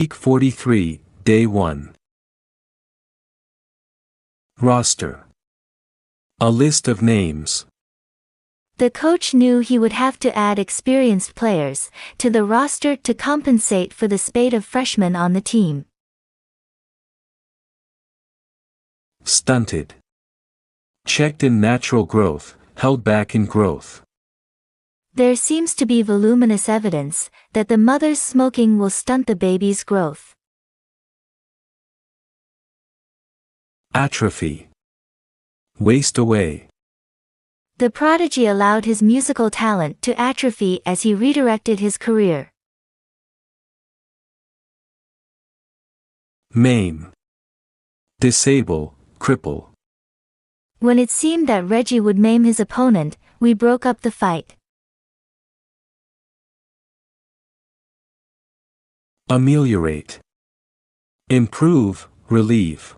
Week 43, Day 1. Roster. A list of names. The coach knew he would have to add experienced players to the roster to compensate for the spate of freshmen on the team. Stunted. Checked in natural growth, held back in growth. There seems to be voluminous evidence that the mother's smoking will stunt the baby's growth. Atrophy. Waste away. The prodigy allowed his musical talent to atrophy as he redirected his career. Maim. Disable, cripple. When it seemed that Reggie would maim his opponent, we broke up the fight. Ameliorate. Improve, relieve.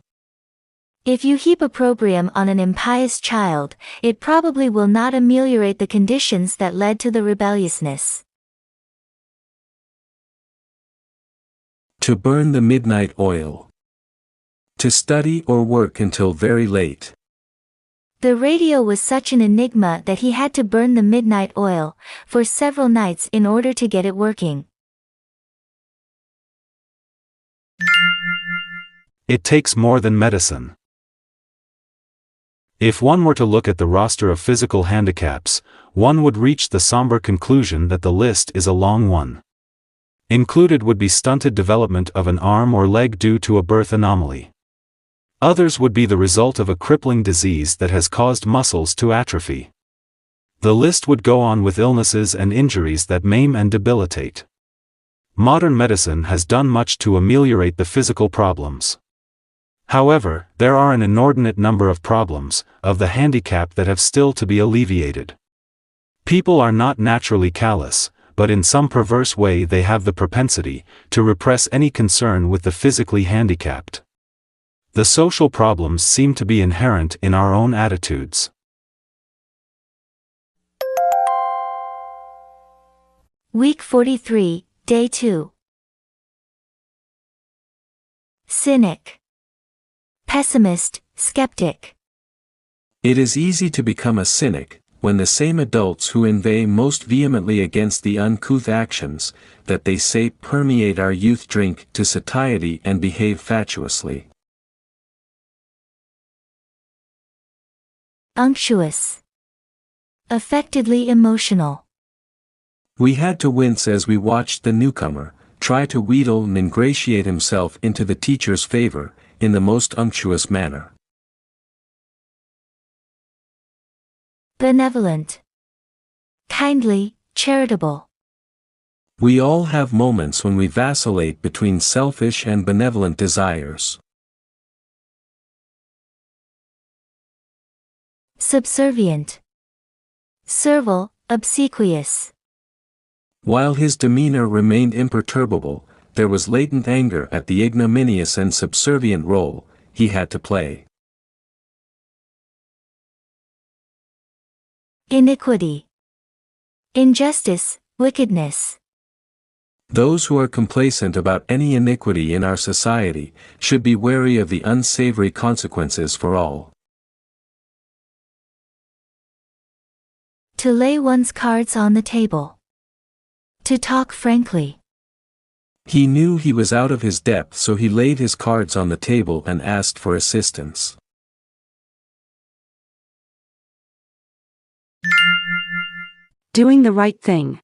If you heap opprobrium on an impious child, it probably will not ameliorate the conditions that led to the rebelliousness. To burn the midnight oil. To study or work until very late. The radio was such an enigma that he had to burn the midnight oil for several nights in order to get it working. It takes more than medicine. If one were to look at the roster of physical handicaps, one would reach the somber conclusion that the list is a long one. Included would be stunted development of an arm or leg due to a birth anomaly. Others would be the result of a crippling disease that has caused muscles to atrophy. The list would go on with illnesses and injuries that maim and debilitate. Modern medicine has done much to ameliorate the physical problems. However, there are an inordinate number of problems of the handicap that have still to be alleviated. People are not naturally callous, but in some perverse way they have the propensity to repress any concern with the physically handicapped. The social problems seem to be inherent in our own attitudes. Week 43, Day 2. Cynic. Pessimist, skeptic. It is easy to become a cynic, when the same adults who inveigh most vehemently against the uncouth actions that they say permeate our youth drink to satiety and behave fatuously. Unctuous. Affectedly emotional. We had to wince as we watched the newcomer try to wheedle and ingratiate himself into the teacher's favor in the most unctuous manner. Benevolent. Kindly, charitable. We all have moments when we vacillate between selfish and benevolent desires. Subservient. Servile, obsequious. While his demeanor remained imperturbable, there was latent anger at the ignominious and subservient role he had to play. Iniquity. Injustice, wickedness. Those who are complacent about any iniquity in our society should be wary of the unsavory consequences for all. To lay one's cards on the table. To talk frankly. He knew he was out of his depth, so he laid his cards on the table and asked for assistance. Doing the right thing.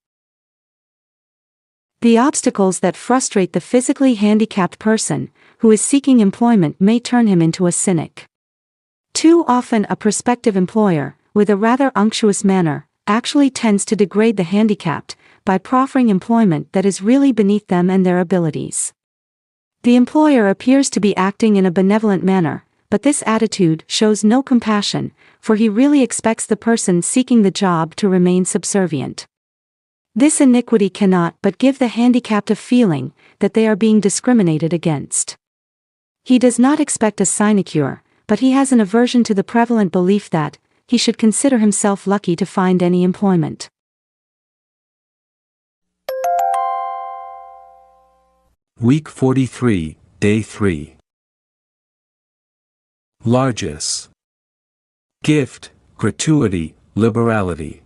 The obstacles that frustrate the physically handicapped person who is seeking employment may turn him into a cynic. Too often a prospective employer, with a rather unctuous manner, actually tends to degrade the handicapped by proffering employment that is really beneath them and their abilities. The employer appears to be acting in a benevolent manner, but this attitude shows no compassion, for he really expects the person seeking the job to remain subservient. This iniquity cannot but give the handicapped a feeling that they are being discriminated against. He does not expect a sinecure, but he has an aversion to the prevalent belief that he should consider himself lucky to find any employment. Week 43, Day 3. Largesse. Gift, gratuity, liberality.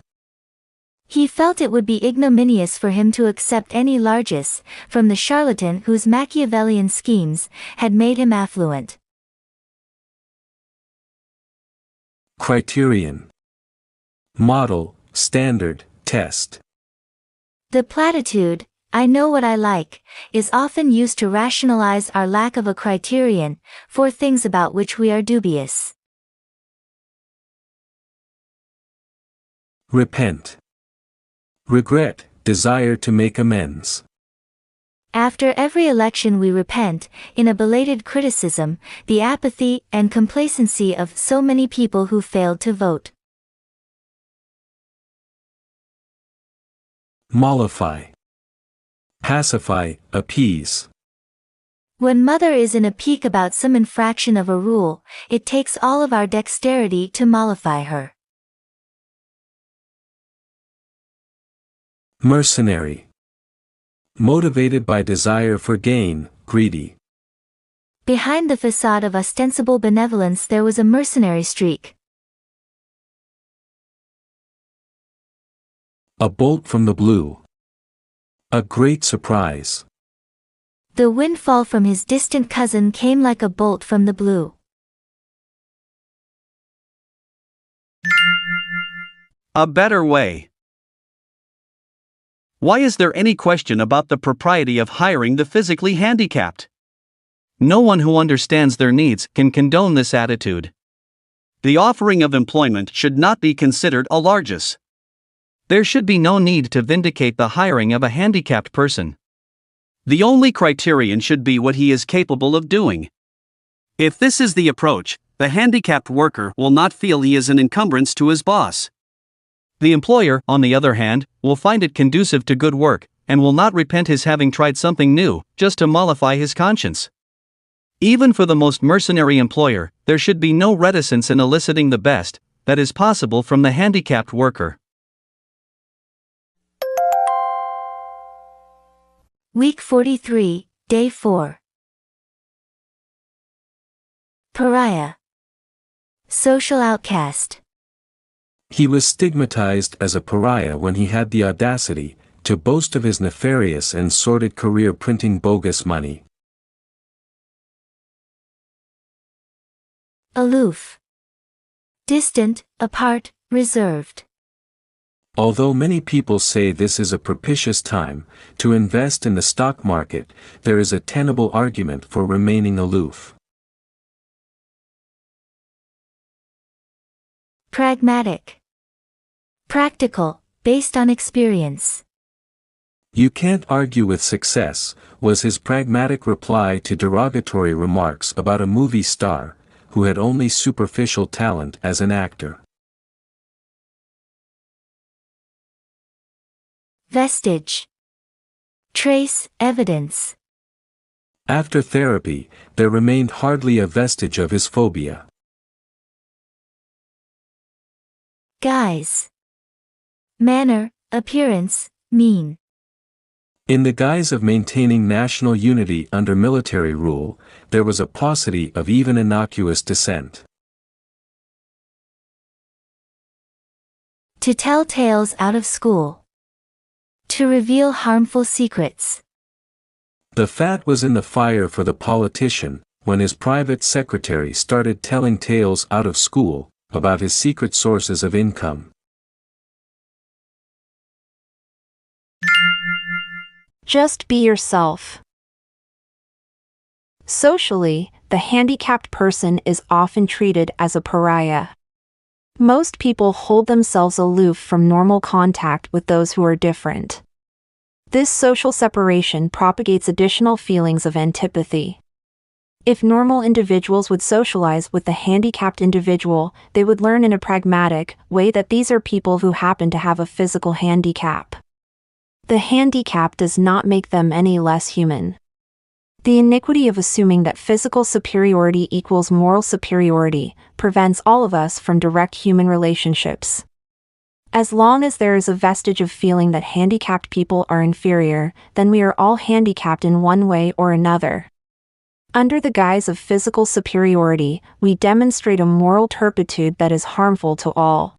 He felt it would be ignominious for him to accept any largesse from the charlatan whose Machiavellian schemes had made him affluent. Criterion. Model, standard, test. The platitude, "I know what I like," is often used to rationalize our lack of a criterion for things about which we are dubious. Repent. Regret, desire to make amends. After every election we repent, in a belated criticism, the apathy and complacency of so many people who failed to vote. Mollify. Pacify, appease. When mother is in a pique about some infraction of a rule, it takes all of our dexterity to mollify her. Mercenary. Motivated by desire for gain, greedy. Behind the facade of ostensible benevolence there was a mercenary streak. A bolt from the blue. A great surprise. The windfall from his distant cousin came like a bolt from the blue. A better way. Why is there any question about the propriety of hiring the physically handicapped? No one who understands their needs can condone this attitude. The offering of employment should not be considered a largesse. There should be no need to vindicate the hiring of a handicapped person. The only criterion should be what he is capable of doing. If this is the approach, the handicapped worker will not feel he is an encumbrance to his boss. The employer, on the other hand, will find it conducive to good work, and will not repent his having tried something new, just to mollify his conscience. Even for the most mercenary employer, there should be no reticence in eliciting the best that is possible from the handicapped worker. Week 43, Day 4. Pariah. Social outcast. He was stigmatized as a pariah when he had the audacity to boast of his nefarious and sordid career printing bogus money. Aloof. Distant, apart, reserved. Although many people say this is a propitious time to invest in the stock market, there is a tenable argument for remaining aloof. Pragmatic. Practical, based on experience. "You can't argue with success," was his pragmatic reply to derogatory remarks about a movie star who had only superficial talent as an actor. Vestige. Trace, evidence. After therapy, there remained hardly a vestige of his phobia. Guise. Manner, appearance, mien. In the guise of maintaining national unity under military rule, there was a paucity of even innocuous dissent. To tell tales out of school. To reveal harmful secrets. The fat was in the fire for the politician when his private secretary started telling tales out of school about his secret sources of income. Just be yourself. Socially, the handicapped person is often treated as a pariah. Most people hold themselves aloof from normal contact with those who are different. This social separation propagates additional feelings of antipathy. If normal individuals would socialize with the handicapped individual, they would learn in a pragmatic way that these are people who happen to have a physical handicap. The handicap does not make them any less human. The iniquity of assuming that physical superiority equals moral superiority prevents all of us from direct human relationships. As long as there is a vestige of feeling that handicapped people are inferior, then we are all handicapped in one way or another. Under the guise of physical superiority, we demonstrate a moral turpitude that is harmful to all.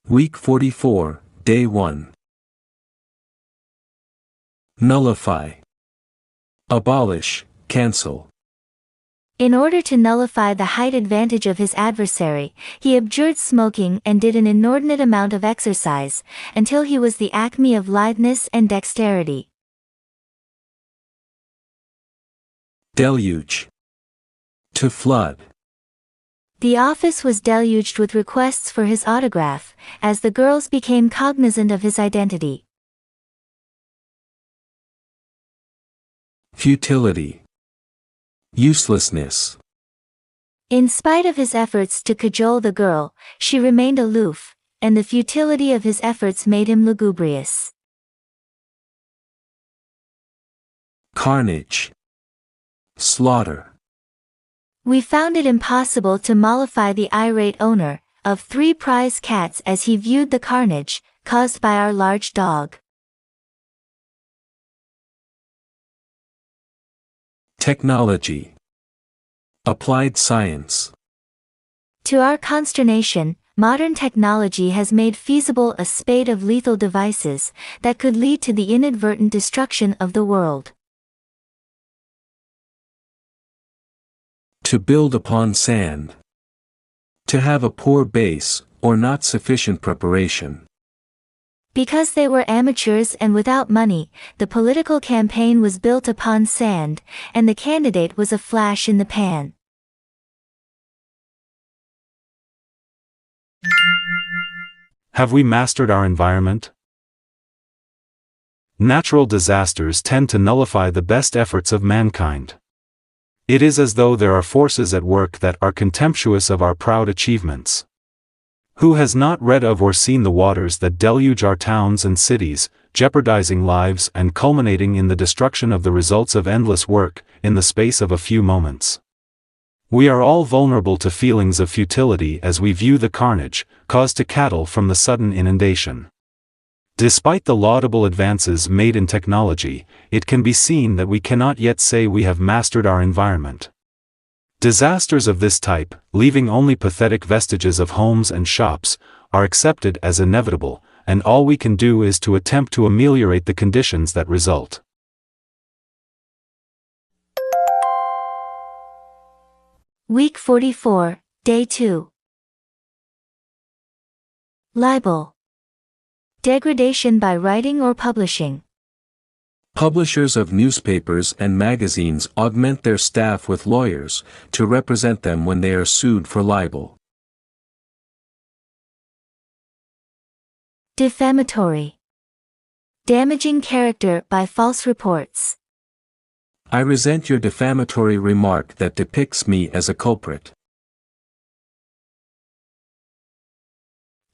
Week 44, Day 1. Nullify. Abolish, cancel. In order to nullify the height advantage of his adversary, he abjured smoking and did an inordinate amount of exercise, until he was the acme of litheness and dexterity. Deluge. To flood. The office was deluged with requests for his autograph, as the girls became cognizant of his identity. Futility. Uselessness. In spite of his efforts to cajole the girl, she remained aloof, and the futility of his efforts made him lugubrious. Carnage. Slaughter. We found it impossible to mollify the irate owner of 3 prize cats as he viewed the carnage caused by our large dog. Technology. Applied science. To our consternation, modern technology has made feasible a spate of lethal devices that could lead to the inadvertent destruction of the world. To build upon sand. To have a poor base, or not sufficient preparation. Because they were amateurs and without money, the political campaign was built upon sand, and the candidate was a flash in the pan. Have we mastered our environment? Natural disasters tend to nullify the best efforts of mankind. It is as though there are forces at work that are contemptuous of our proud achievements. Who has not read of or seen the waters that deluge our towns and cities, jeopardizing lives and culminating in the destruction of the results of endless work, in the space of a few moments? We are all vulnerable to feelings of futility as we view the carnage caused to cattle from the sudden inundation. Despite the laudable advances made in technology, it can be seen that we cannot yet say we have mastered our environment. Disasters of this type, leaving only pathetic vestiges of homes and shops, are accepted as inevitable, and all we can do is to attempt to ameliorate the conditions that result. Week 44, Day 2. Libel. Degradation by writing or publishing. Publishers of newspapers and magazines augment their staff with lawyers to represent them when they are sued for libel. Defamatory. Damaging character by false reports. I resent your defamatory remark that depicts me as a culprit.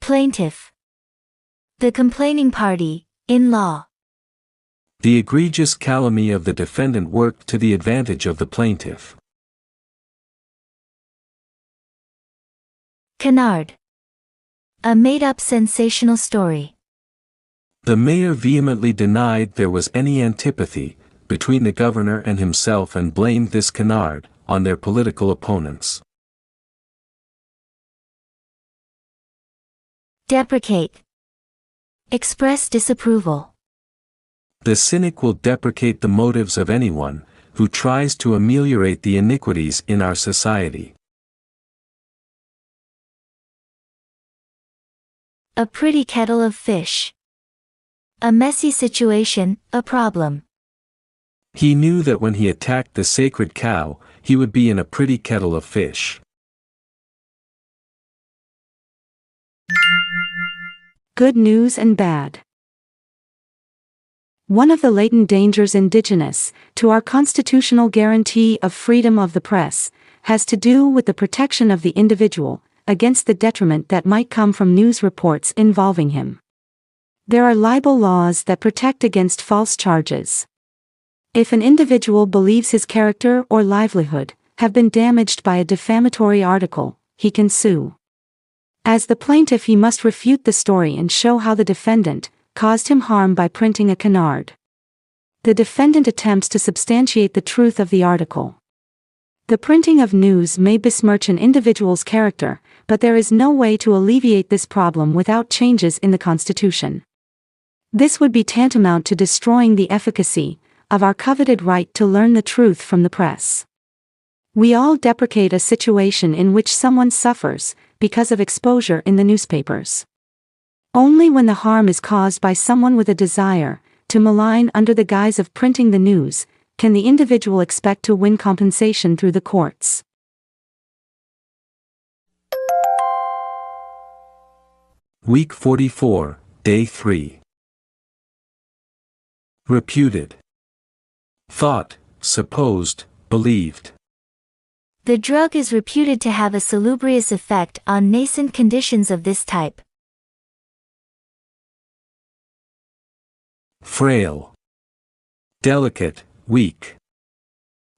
Plaintiff. The complaining party, in law. The egregious calumny of the defendant worked to the advantage of the plaintiff. Canard. A made-up sensational story. The mayor vehemently denied there was any antipathy between the governor and himself and blamed this canard on their political opponents. Deprecate. Express disapproval. The cynic will deprecate the motives of anyone who tries to ameliorate the iniquities in our society. A pretty kettle of fish. A messy situation, a problem. He knew that when he attacked the sacred cow, he would be in a pretty kettle of fish. Good news and bad. One of the latent dangers indigenous to our constitutional guarantee of freedom of the press has to do with the protection of the individual against the detriment that might come from news reports involving him. There are libel laws that protect against false charges. If an individual believes his character or livelihood have been damaged by a defamatory article, he can sue. As the plaintiff, he must refute the story and show how the defendant caused him harm by printing a canard. The defendant attempts to substantiate the truth of the article. The printing of news may besmirch an individual's character, but there is no way to alleviate this problem without changes in the Constitution. This would be tantamount to destroying the efficacy of our coveted right to learn the truth from the press. We all deprecate a situation in which someone suffers because of exposure in the newspapers. Only when the harm is caused by someone with a desire to malign under the guise of printing the news can the individual expect to win compensation through the courts. Week 44, Day 3. Reputed. Thought, supposed, believed. The drug is reputed to have a salubrious effect on nascent conditions of this type. Frail. Delicate, weak.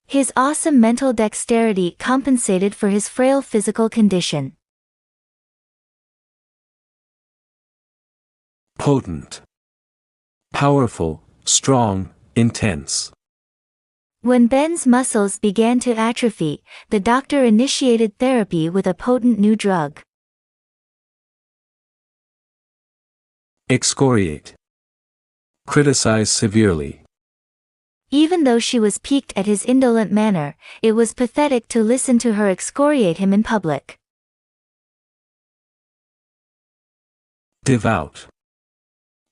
His awesome mental dexterity compensated for his frail physical condition. Potent. Powerful, strong, intense. When Ben's muscles began to atrophy, the doctor initiated therapy with a potent new drug. Excoriate. Criticize severely. Even though she was piqued at his indolent manner, it was pathetic to listen to her excoriate him in public. Devout.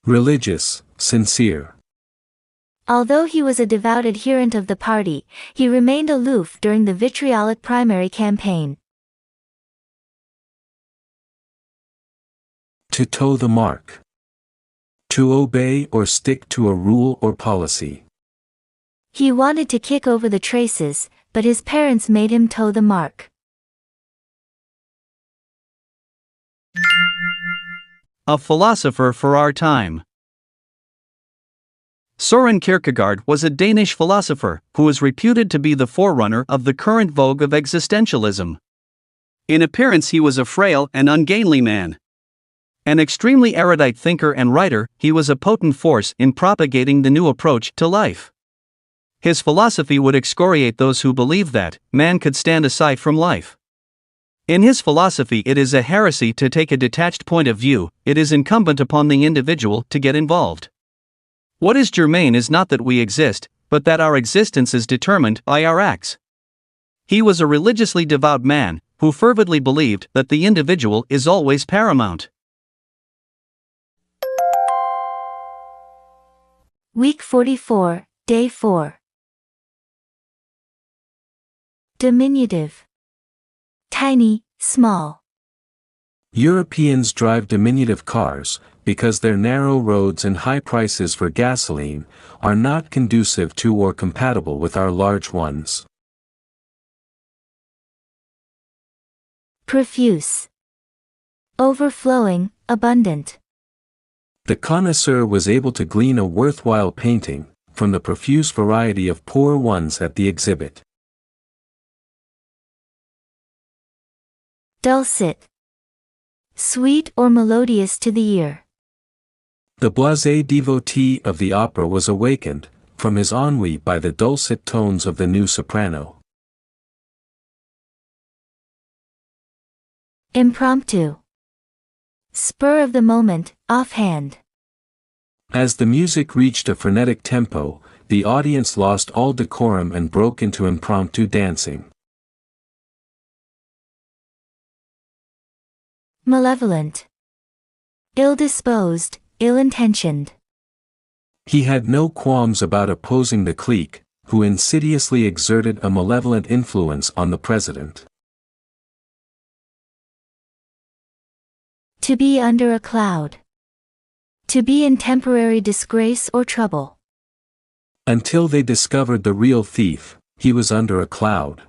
Religious, sincere. Although he was a devout adherent of the party, he remained aloof during the vitriolic primary campaign. To toe the mark. To obey or stick to a rule or policy. He wanted to kick over the traces, but his parents made him toe the mark. A philosopher for our time. Søren Kierkegaard was a Danish philosopher who was reputed to be the forerunner of the current vogue of existentialism. In appearance, he was a frail and ungainly man. An extremely erudite thinker and writer, he was a potent force in propagating the new approach to life. His philosophy would excoriate those who believed that man could stand aside from life. In his philosophy, it is a heresy to take a detached point of view. It is incumbent upon the individual to get involved. What is germane is not that we exist, but that our existence is determined by our acts. He was a religiously devout man, who fervently believed that the individual is always paramount. Week 44, Day 4. Diminutive. Tiny, small. Europeans drive diminutive cars because their narrow roads and high prices for gasoline are not conducive to or compatible with our large ones. Profuse. Overflowing, abundant. The connoisseur was able to glean a worthwhile painting from the profuse variety of poor ones at the exhibit. Dulcet. Sweet or melodious to the ear. The blasé devotee of the opera was awakened from his ennui by the dulcet tones of the new soprano. Impromptu. Spur of the moment, offhand. As the music reached a frenetic tempo, the audience lost all decorum and broke into impromptu dancing. Malevolent. Ill-disposed, ill-intentioned. He had no qualms about opposing the clique, who insidiously exerted a malevolent influence on the president. To be under a cloud. To be in temporary disgrace or trouble. Until they discovered the real thief, he was under a cloud.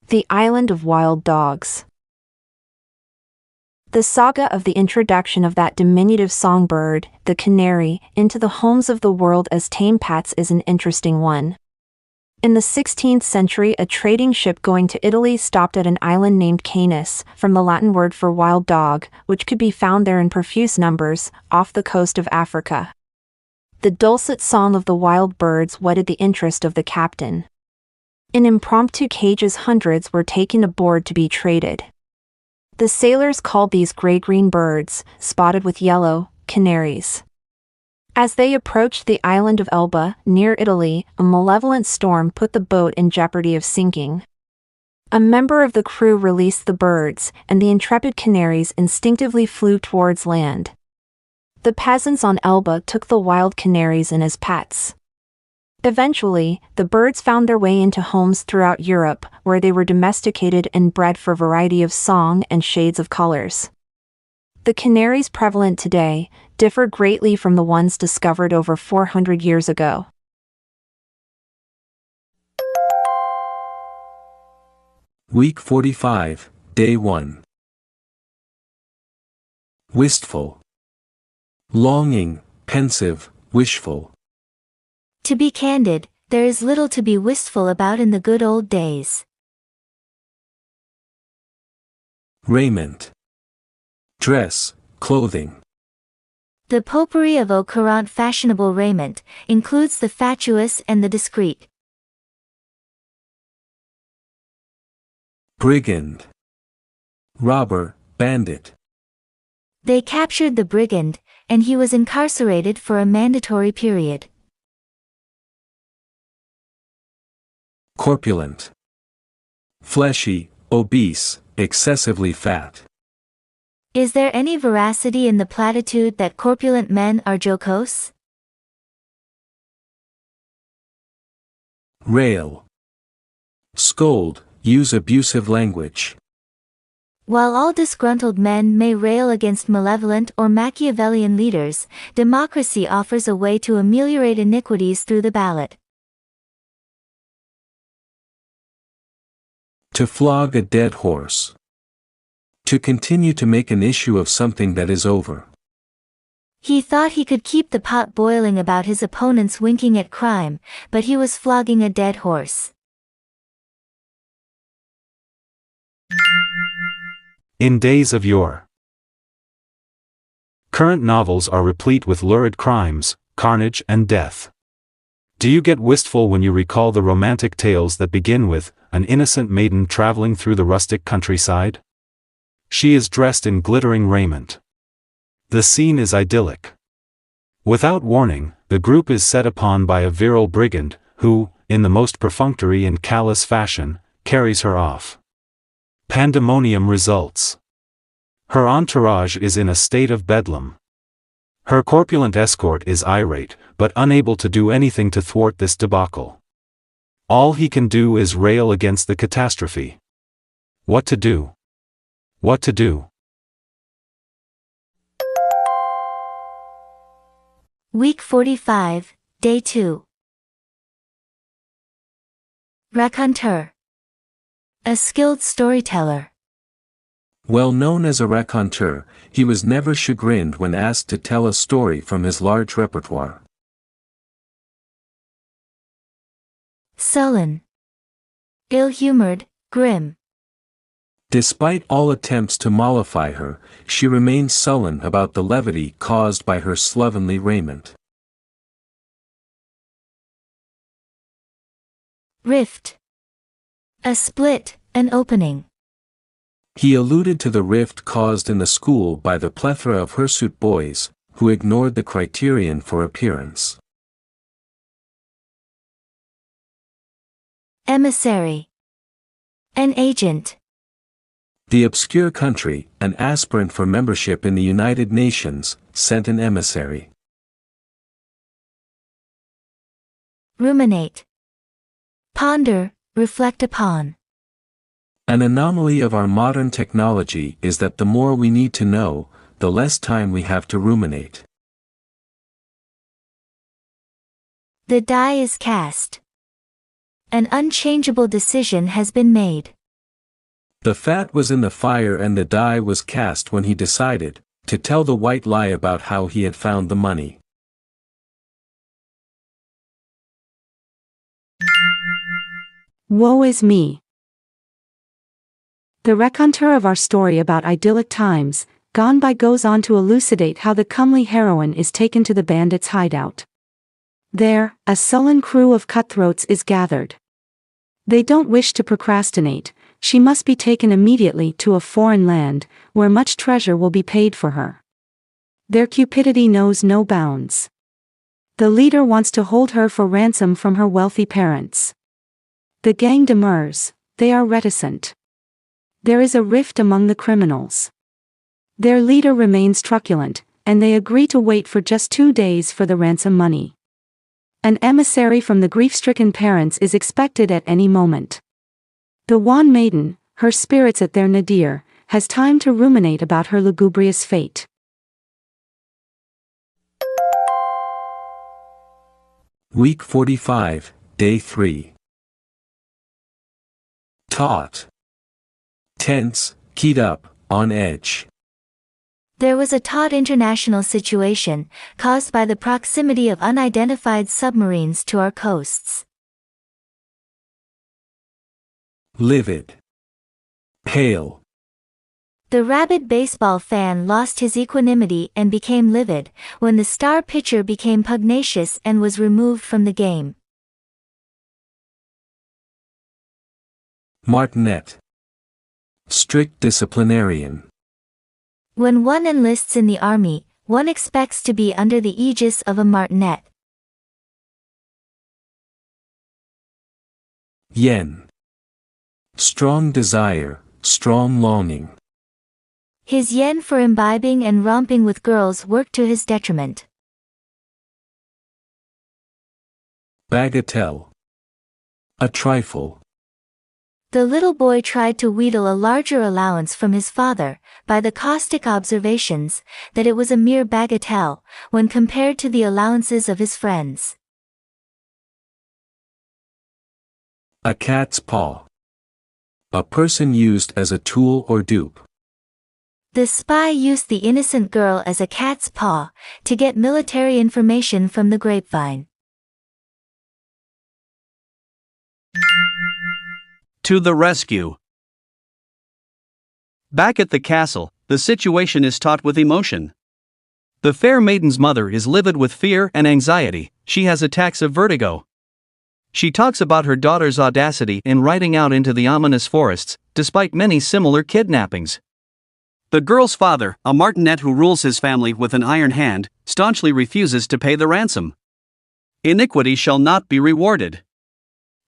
The Island of Wild Dogs. The saga of the introduction of that diminutive songbird, the canary, into the homes of the world as tame pets is an interesting one. In the 16th century, a trading ship going to Italy stopped at an island named Canis, from the Latin word for wild dog, which could be found there in profuse numbers, off the coast of Africa. The dulcet song of the wild birds whetted the interest of the captain. In impromptu cages, hundreds were taken aboard to be traded. The sailors called these gray-green birds, spotted with yellow, canaries. As they approached the island of Elba, near Italy, a malevolent storm put the boat in jeopardy of sinking. A member of the crew released the birds, and the intrepid canaries instinctively flew towards land. The peasants on Elba took the wild canaries in as pets. Eventually, the birds found their way into homes throughout Europe, where they were domesticated and bred for variety of song and shades of colors. The canaries prevalent today differ greatly from the ones discovered over 400 years ago. Week 45, Day 1. Wistful. Longing, pensive, wishful. To be candid, there is little to be wistful about in the good old days. Raiment. Dress, clothing. The potpourri of au courant fashionable raiment includes the fatuous and the discreet. Brigand. Robber, bandit. They captured the brigand, and he was incarcerated for a mandatory period. Corpulent. Fleshy, obese, excessively fat. Is there any veracity in the platitude that corpulent men are jocose? Rail. Scold, use abusive language. While all disgruntled men may rail against malevolent or Machiavellian leaders, democracy offers a way to ameliorate iniquities through the ballot. To flog a dead horse. To continue to make an issue of something that is over. He thought he could keep the pot boiling about his opponents winking at crime, but he was flogging a dead horse. In days of yore. Current novels are replete with lurid crimes, carnage and death. Do you get wistful when you recall the romantic tales that begin with an innocent maiden traveling through the rustic countryside? She is dressed in glittering raiment. The scene is idyllic. Without warning, the group is set upon by a virile brigand, who, in the most perfunctory and callous fashion, carries her off. Pandemonium results. Her entourage is in a state of bedlam. Her corpulent escort is irate, but unable to do anything to thwart this debacle. All he can do is rail against the catastrophe. What to do? What to do? Week 45, Day 2. Raconteur. A skilled storyteller. Well known as a raconteur, he was never chagrined when asked to tell a story from his large repertoire. Sullen. Ill-humored, grim. Despite all attempts to mollify her, she remains sullen about the levity caused by her slovenly raiment. Rift. A split, an opening. He alluded to the rift caused in the school by the plethora of hirsute boys, who ignored the criterion for appearance. Emissary. An agent. The obscure country, an aspirant for membership in the United Nations, sent an emissary. Ruminate. Ponder, reflect upon. An anomaly of our modern technology is that the more we need to know, the less time we have to ruminate. The die is cast. An unchangeable decision has been made. The fat was in the fire and the die was cast when he decided to tell the white lie about how he had found the money. Woe is me. The raconteur of our story about idyllic times gone by goes on to elucidate how the comely heroine is taken to the bandits' hideout. There, a sullen crew of cutthroats is gathered. They don't wish to procrastinate. She must be taken immediately to a foreign land, where much treasure will be paid for her. Their cupidity knows no bounds. The leader wants to hold her for ransom from her wealthy parents. The gang demurs, they are reticent. There is a rift among the criminals. Their leader remains truculent, and they agree to wait for just 2 days for the ransom money. An emissary from the grief-stricken parents is expected at any moment. The wan maiden, her spirits at their nadir, has time to ruminate about her lugubrious fate. Week 45, Day 3. Taut. Tense, keyed up, on edge. There was a taut international situation, caused by the proximity of unidentified submarines to our coasts. Livid. Pale. The rabid baseball fan lost his equanimity and became livid, when the star pitcher became pugnacious and was removed from the game. Martinet. Strict disciplinarian. When one enlists in the army, one expects to be under the aegis of a martinet. Yen. Strong desire, strong longing. His yen for imbibing and romping with girls worked to his detriment. Bagatelle. A trifle. The little boy tried to wheedle a larger allowance from his father, by the caustic observations, that it was a mere bagatelle, when compared to the allowances of his friends. A cat's paw. A person used as a tool or dupe. The spy used the innocent girl as a cat's paw, to get military information from the grapevine. To the rescue. Back at the castle, the situation is taut with emotion. The fair maiden's mother is livid with fear and anxiety. She has attacks of vertigo. She talks about her daughter's audacity in riding out into the ominous forests, despite many similar kidnappings. The girl's father, a martinet who rules his family with an iron hand, staunchly refuses to pay the ransom. Iniquity shall not be rewarded.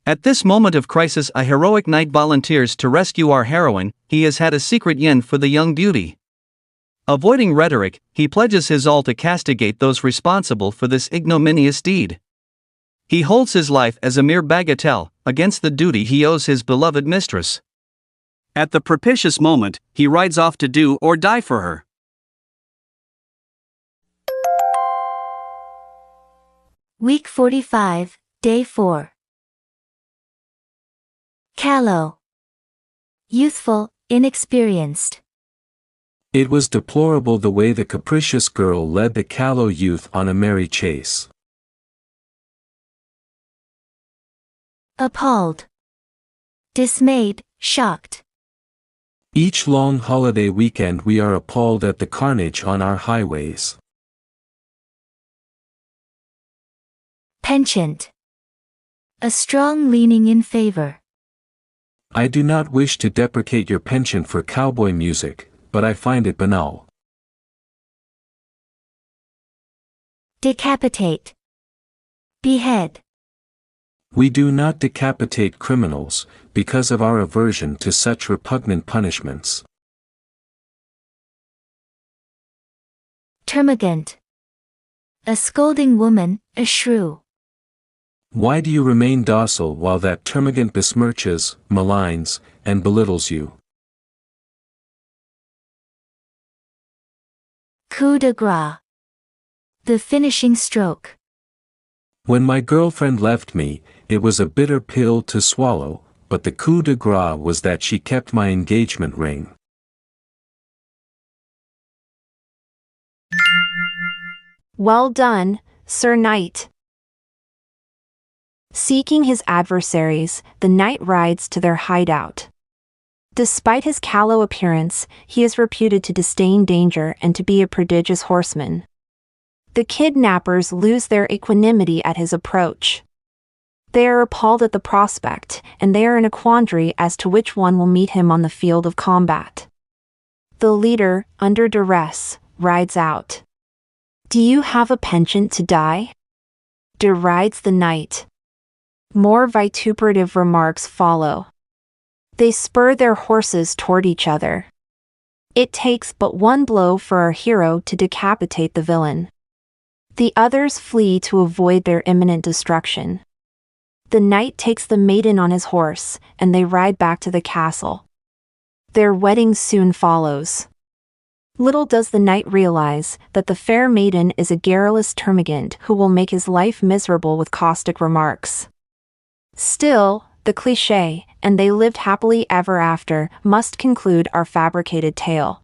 At this moment of crisis, a heroic knight volunteers to rescue our heroine. He has had a secret yen for the young beauty. Avoiding rhetoric, he pledges his all to castigate those responsible for this ignominious deed. He holds his life as a mere bagatelle, against the duty he owes his beloved mistress. At the propitious moment, he rides off to do or die for her. Week 45, Day 4. Callow. Youthful, inexperienced. It was deplorable the way the capricious girl led the callow youth on a merry chase. Appalled. Dismayed, shocked. Each long holiday weekend we are appalled at the carnage on our highways. Penchant. A strong leaning in favor. I do not wish to deprecate your penchant for cowboy music, but I find it banal. Decapitate. Behead. We do not decapitate criminals, because of our aversion to such repugnant punishments. Termagant. A scolding woman, a shrew. Why do you remain docile while that termagant besmirches, maligns, and belittles you? Coup de grace. The finishing stroke. When my girlfriend left me, it was a bitter pill to swallow, but the coup de grace was that she kept my engagement ring. Well done, Sir Knight. Seeking his adversaries, the knight rides to their hideout. Despite his callow appearance, he is reputed to disdain danger and to be a prodigious horseman. The kidnappers lose their equanimity at his approach. They are appalled at the prospect, and they are in a quandary as to which one will meet him on the field of combat. The leader, under duress, rides out. "Do you have a penchant to die?" derides the knight. More vituperative remarks follow. They spur their horses toward each other. It takes but one blow for our hero to decapitate the villain. The others flee to avoid their imminent destruction. The knight takes the maiden on his horse, and they ride back to the castle. Their wedding soon follows. Little does the knight realize that the fair maiden is a garrulous termagant who will make his life miserable with caustic remarks. Still, the cliché, "and they lived happily ever after," must conclude our fabricated tale.